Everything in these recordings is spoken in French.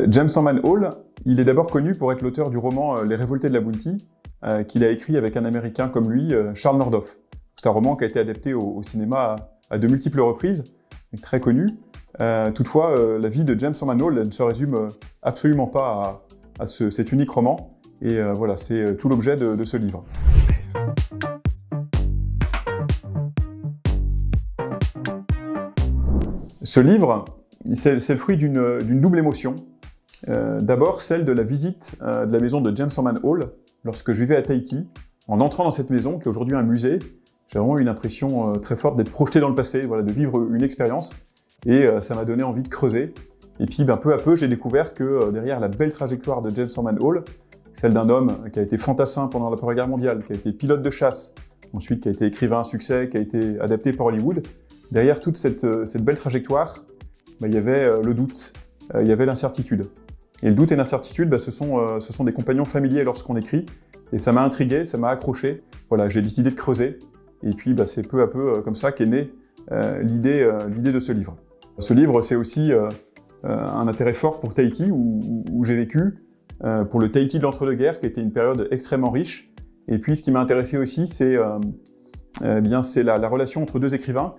James Norman Hall, il est d'abord connu pour être l'auteur du roman Les Révoltés de la Bounty, qu'il a écrit avec un Américain comme lui, Charles Nordhoff. C'est un roman qui a été adapté au cinéma à de multiples reprises, très connu. Toutefois, la vie de James Norman Hall ne se résume absolument pas à cet unique roman, et voilà, c'est tout l'objet de ce livre. Ce livre, c'est le fruit d'une double émotion. D'abord, celle de la visite de la maison de James Norman Hall lorsque je vivais à Tahiti. En entrant dans cette maison, qui est aujourd'hui un musée, j'ai vraiment eu une impression très forte d'être projeté dans le passé, voilà, de vivre une expérience. Et ça m'a donné envie de creuser. Et puis, peu à peu, j'ai découvert que derrière la belle trajectoire de James Norman Hall, celle d'un homme qui a été fantassin pendant la Première Guerre mondiale, qui a été pilote de chasse, ensuite qui a été écrivain à succès, qui a été adapté par Hollywood, derrière toute cette belle trajectoire, il y avait le doute, il y avait l'incertitude. Et le doute et l'incertitude, ce sont des compagnons familiers lorsqu'on écrit, et ça m'a intrigué, ça m'a accroché. Voilà, j'ai décidé de creuser, et puis c'est peu à peu comme ça qu'est née l'idée de ce livre. Ce livre, c'est aussi un intérêt fort pour Tahiti, où j'ai vécu, pour le Tahiti de l'entre-deux-guerres, qui était une période extrêmement riche. Et puis, ce qui m'a intéressé aussi, c'est la relation entre deux écrivains,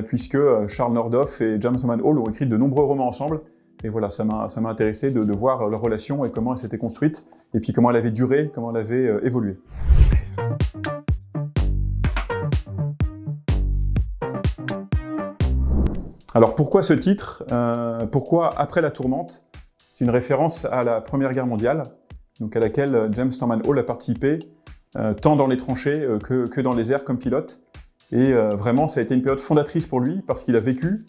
puisque Charles Nordhoff et James Norman Hall ont écrit de nombreux romans ensemble. Et voilà, ça m'a intéressé de voir leur relation et comment elle s'était construite, et puis comment elle avait duré, comment elle avait évolué. Alors pourquoi ce titre? Pourquoi Après la tourmente? C'est une référence à la Première Guerre mondiale, donc à laquelle James Norman Hall a participé, tant dans les tranchées que dans les airs comme pilote. Et vraiment, ça a été une période fondatrice pour lui, parce qu'il a vécu,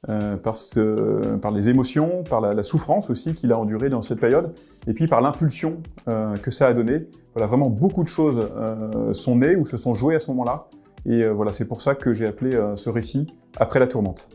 par les émotions, par la souffrance aussi qu'il a endurée dans cette période, et puis par l'impulsion que ça a donné. Voilà, vraiment beaucoup de choses sont nées ou se sont jouées à ce moment-là. Et voilà, c'est pour ça que j'ai appelé ce récit Après la tourmente.